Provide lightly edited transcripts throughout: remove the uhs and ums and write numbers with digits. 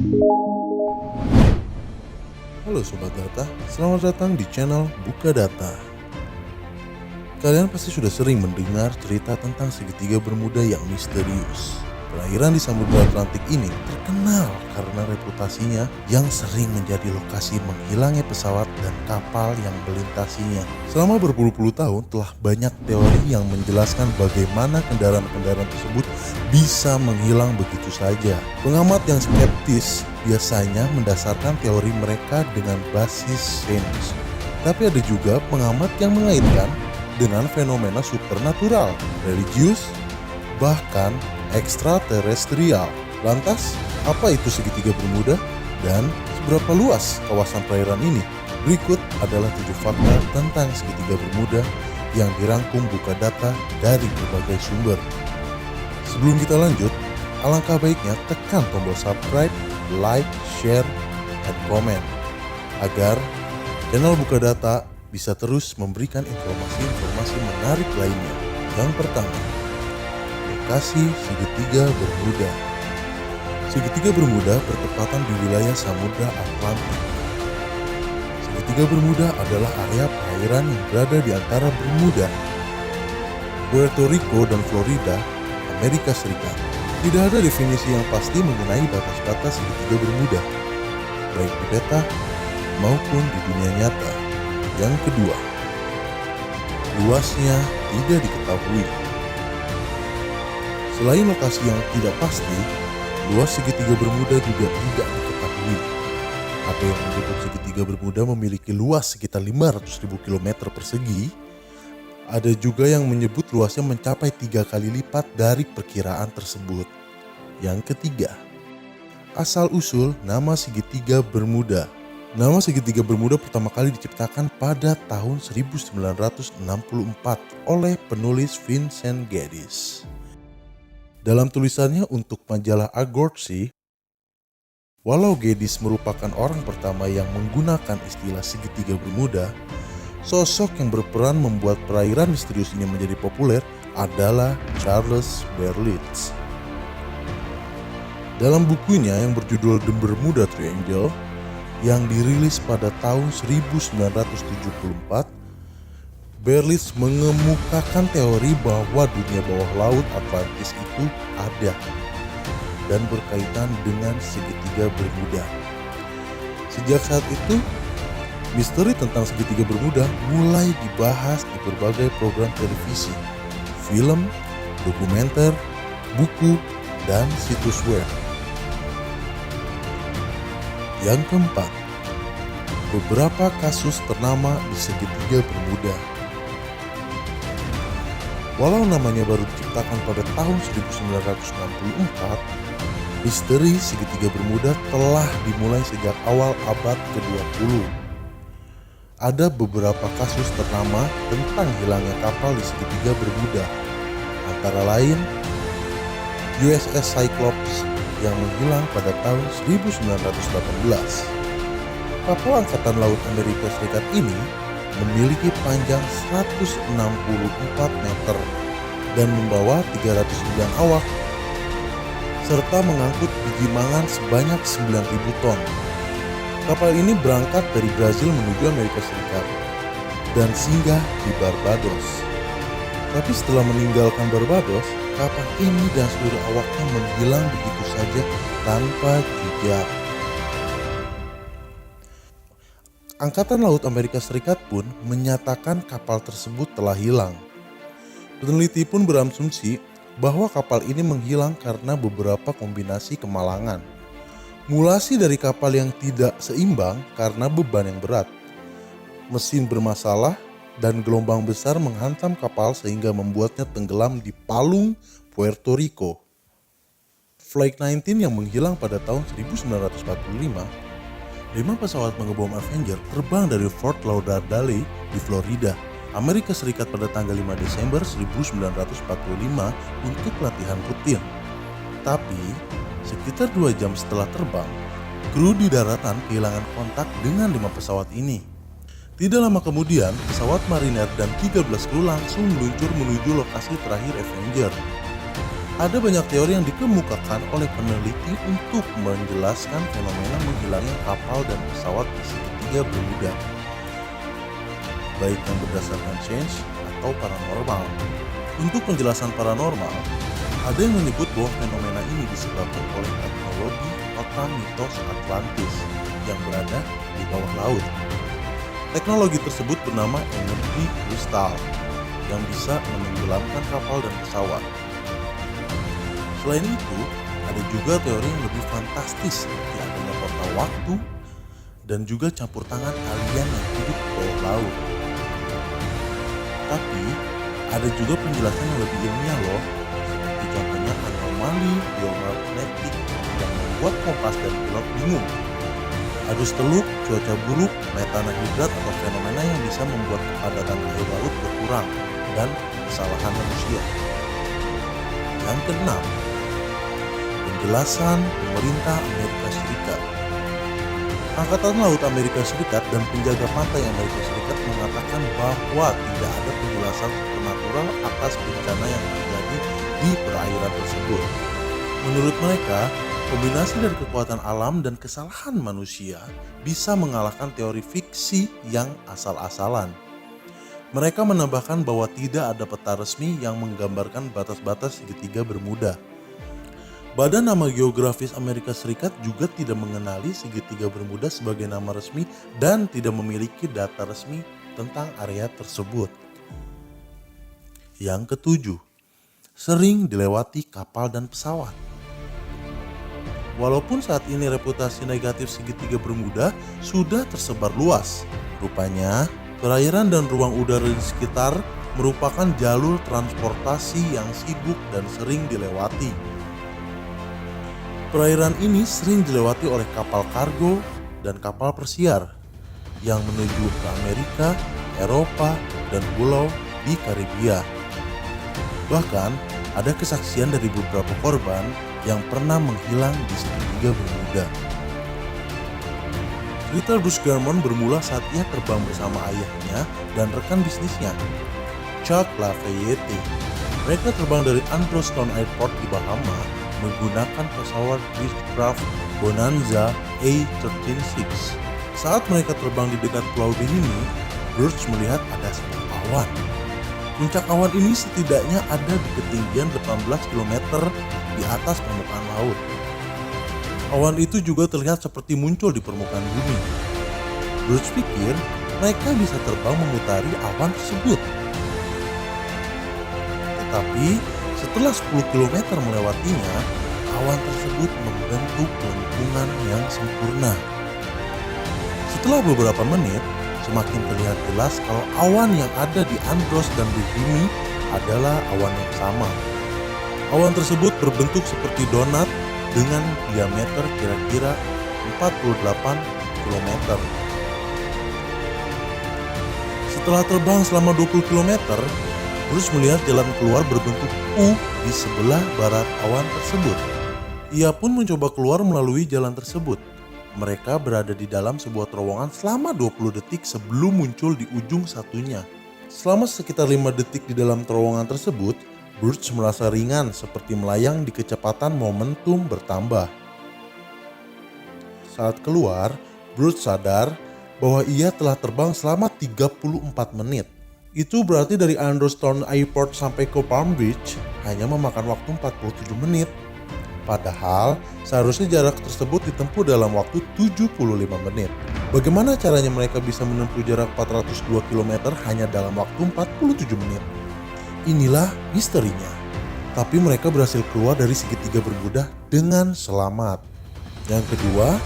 Halo Sobat Data, selamat datang di channel Buka Data. Kalian pasti sudah sering mendengar cerita tentang segitiga Bermuda yang misterius. Perairan di Samudra Atlantik ini terkenal karena reputasinya yang sering menjadi lokasi menghilangnya pesawat dan kapal yang melintasinya. Selama berpuluh-puluh tahun telah banyak teori yang menjelaskan bagaimana kendaraan-kendaraan tersebut bisa menghilang begitu saja. Pengamat yang skeptis biasanya mendasarkan teori mereka dengan basis sains. Tapi ada juga pengamat yang mengaitkan dengan fenomena supernatural, religius, bahkan ekstraterestrial. Lantas, apa itu segitiga Bermuda dan seberapa luas kawasan perairan ini? Berikut adalah 7 fakta tentang segitiga Bermuda yang dirangkum Buka Data dari berbagai sumber. Sebelum kita lanjut, alangkah baiknya tekan tombol subscribe, like, share, dan komen agar channel Buka Data bisa terus memberikan informasi-informasi menarik lainnya. Yang pertama, lokasi segitiga Bermuda. Segitiga Bermuda bertepatan di wilayah Samudra Atlantik. Segitiga Bermuda adalah area perairan yang berada di antara Bermuda, Puerto Rico, dan Florida, Amerika Serikat. Tidak ada definisi yang pasti mengenai batas-batas segitiga Bermuda, baik di peta maupun di dunia nyata. Yang kedua, luasnya tidak diketahui. Selain lokasi yang tidak pasti, luas segitiga Bermuda juga tidak diketahui. Ada yang menyebut segitiga Bermuda memiliki luas sekitar 500.000 km persegi. Ada juga yang menyebut luasnya mencapai 3 kali lipat dari perkiraan tersebut. Yang ketiga, asal-usul nama segitiga Bermuda. Nama segitiga Bermuda pertama kali diciptakan pada tahun 1964 oleh penulis Vincent Gaddis. Dalam tulisannya untuk majalah Agortzy, walau Gaddis merupakan orang pertama yang menggunakan istilah segitiga Bermuda, sosok yang berperan membuat perairan misterius ini menjadi populer adalah Charles Berlitz. Dalam bukunya yang berjudul The Bermuda Triangle yang dirilis pada tahun 1974, Berlitz mengemukakan teori bahwa dunia bawah laut Atlantis itu ada dan berkaitan dengan segitiga Bermuda. Sejak saat itu, misteri tentang segitiga Bermuda mulai dibahas di berbagai program televisi, film, dokumenter, buku, dan situs web. Yang keempat, beberapa kasus ternama di segitiga Bermuda. Walau namanya baru diciptakan pada tahun 1964, misteri segitiga Bermuda telah dimulai sejak awal abad ke-20. Ada beberapa kasus ternama tentang hilangnya kapal di segitiga Bermuda, antara lain USS Cyclops yang menghilang pada tahun 1918. Kapal Angkatan Laut Amerika Serikat ini memiliki panjang 164 meter dan membawa 309 awak serta mengangkut biji mangan sebanyak 9.000 ton. Kapal ini berangkat dari Brazil menuju Amerika Serikat dan singgah di Barbados. Tapi setelah meninggalkan Barbados, kapal ini dan seluruh awaknya menghilang begitu saja tanpa jejak. Angkatan Laut Amerika Serikat pun menyatakan kapal tersebut telah hilang. Peneliti pun berasumsi bahwa kapal ini menghilang karena beberapa kombinasi kemalangan. Mulasi dari kapal yang tidak seimbang karena beban yang berat, mesin bermasalah, dan gelombang besar menghantam kapal sehingga membuatnya tenggelam di palung Puerto Rico. Flight 19 yang menghilang pada tahun 1945, 5 pesawat pengebom Avenger terbang dari Fort Lauderdale di Florida, Amerika Serikat pada tanggal 5 Desember 1945 untuk latihan rutin. Tapi, sekitar 2 jam setelah terbang, kru di daratan kehilangan kontak dengan 5 pesawat ini. Tidak lama kemudian, pesawat mariner dan 13 kru langsung meluncur menuju lokasi terakhir Avenger. Ada banyak teori yang dikemukakan oleh peneliti untuk menjelaskan fenomena menghilangnya kapal dan pesawat di segitiga Bermuda, baik yang berdasarkan sains atau paranormal. Untuk penjelasan paranormal, ada yang menyebut bahwa fenomena ini disebabkan oleh teknologi kota mitos Atlantis yang berada di bawah laut. Teknologi tersebut bernama energi kristal yang bisa menenggelamkan kapal dan pesawat. Selain itu, ada juga teori yang lebih fantastis seperti adanya portal waktu dan juga campur tangan alien yang hidup di bawah laut. Tapi, ada juga penjelasan yang lebih ilmiah loh, seperti contohnya anomali geomagnetik yang membuat kompas dan pilot bingung. Arus teluk, cuaca buruk, metana hidrat atau fenomena yang bisa membuat kepadatan air laut berkurang dan kesalahan manusia. Yang keenam, penjelasan pemerintah Amerika Serikat. Angkatan Laut Amerika Serikat dan penjaga pantai Amerika Serikat mengatakan bahwa tidak ada penjelasan supernatural atas bencana yang terjadi di perairan tersebut. Menurut mereka, kombinasi dari kekuatan alam dan kesalahan manusia bisa mengalahkan teori fiksi yang asal-asalan. Mereka menambahkan bahwa tidak ada peta resmi yang menggambarkan batas-batas segitiga Bermuda. Badan Nama Geografis Amerika Serikat juga tidak mengenali segitiga Bermuda sebagai nama resmi dan tidak memiliki data resmi tentang area tersebut. Yang ketujuh, sering dilewati kapal dan pesawat. Walaupun saat ini reputasi negatif segitiga Bermuda sudah tersebar luas, rupanya perairan dan ruang udara di sekitar merupakan jalur transportasi yang sibuk dan sering dilewati. Perairan ini sering dilewati oleh kapal kargo dan kapal persiar yang menuju ke Amerika, Eropa, dan pulau di Karibia. Bahkan ada kesaksian dari beberapa korban yang pernah menghilang di segitiga Bermuda. Cerita Bruce Garmon bermula saat ia terbang bersama ayahnya dan rekan bisnisnya, Chuck Lafayette. Mereka terbang dari Androston Airport di Bahama menggunakan pesawat Beechcraft Bonanza A136. Saat mereka terbang di dekat Pulau Bimini, Bruce melihat ada sebuah awan. Puncak awan ini setidaknya ada di ketinggian 18 km di atas permukaan laut. Awan itu juga terlihat seperti muncul di permukaan bumi. Bruce pikir mereka bisa terbang memutari awan tersebut. Tetapi setelah 10 km melewatinya, awan tersebut membentuk lengkungan yang sempurna. Setelah beberapa menit, semakin terlihat jelas kalau awan yang ada di Andros dan di bumi adalah awan yang sama. Awan tersebut berbentuk seperti donat dengan diameter kira-kira 48 km. Setelah terbang selama 20 km, Bruce melihat jalan keluar berbentuk U di sebelah barat awan tersebut. Ia pun mencoba keluar melalui jalan tersebut. Mereka berada di dalam sebuah terowongan selama 20 detik sebelum muncul di ujung satunya. Selama sekitar 5 detik di dalam terowongan tersebut, Bruce merasa ringan seperti melayang di kecepatan momentum bertambah. Saat keluar, Bruce sadar bahwa ia telah terbang selama 34 menit. Itu berarti dari Androston Airport sampai ke Palm Beach hanya memakan waktu 47 menit. Padahal seharusnya jarak tersebut ditempuh dalam waktu 75 menit. Bagaimana caranya mereka bisa menempuh jarak 402 km hanya dalam waktu 47 menit? Inilah misterinya. Tapi mereka berhasil keluar dari segitiga Bermuda dengan selamat. Yang kedua,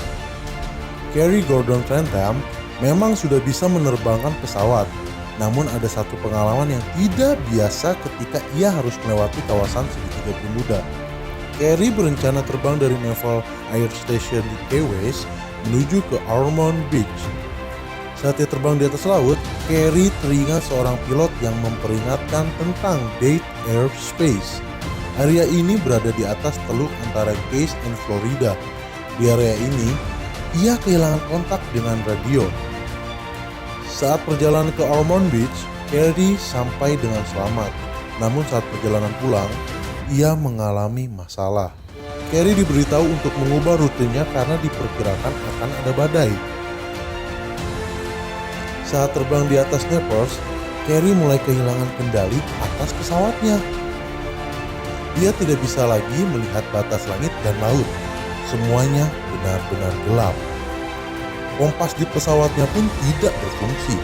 Kerry Gordon Trentham memang sudah bisa menerbangkan pesawat. Namun ada satu pengalaman yang tidak biasa ketika ia harus melewati kawasan segitiga Bermuda. Kerry berencana terbang dari Naval Air Station di Key West menuju ke Ormond Beach. Saat ia terbang di atas laut, Kerry teringat seorang pilot yang memperingatkan tentang Dade Airspace. Area ini berada di atas teluk antara Keys dan Florida. Di area ini, ia kehilangan kontak dengan radio. Saat perjalanan ke Ormond Beach, Kerry sampai dengan selamat. Namun saat perjalanan pulang, ia mengalami masalah. Carrie diberitahu untuk mengubah rutenya karena diperkirakan akan ada badai. Saat terbang di atas Naples, Carrie mulai kehilangan kendali atas pesawatnya. Dia tidak bisa lagi melihat batas langit dan laut. Semuanya benar-benar gelap. Kompas di pesawatnya pun tidak berfungsi.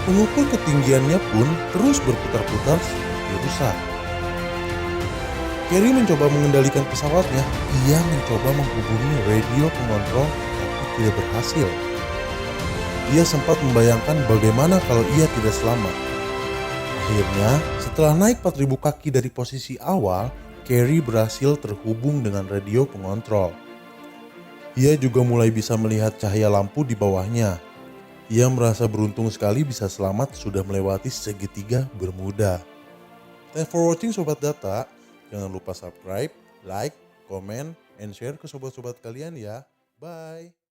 Pengukur ketinggiannya pun terus berputar-putar seperti rusak. Carrie mencoba mengendalikan pesawatnya. Ia mencoba menghubungi radio pengontrol tapi tidak berhasil. Dia sempat membayangkan bagaimana kalau ia tidak selamat. Akhirnya, setelah naik 4000 kaki dari posisi awal, Carrie berhasil terhubung dengan radio pengontrol. Ia juga mulai bisa melihat cahaya lampu di bawahnya. Ia merasa beruntung sekali bisa selamat sudah melewati segitiga Bermuda. Thanks for watching Sobat Data. Jangan lupa subscribe, like, comment, and share ke sobat-sobat kalian ya. Bye.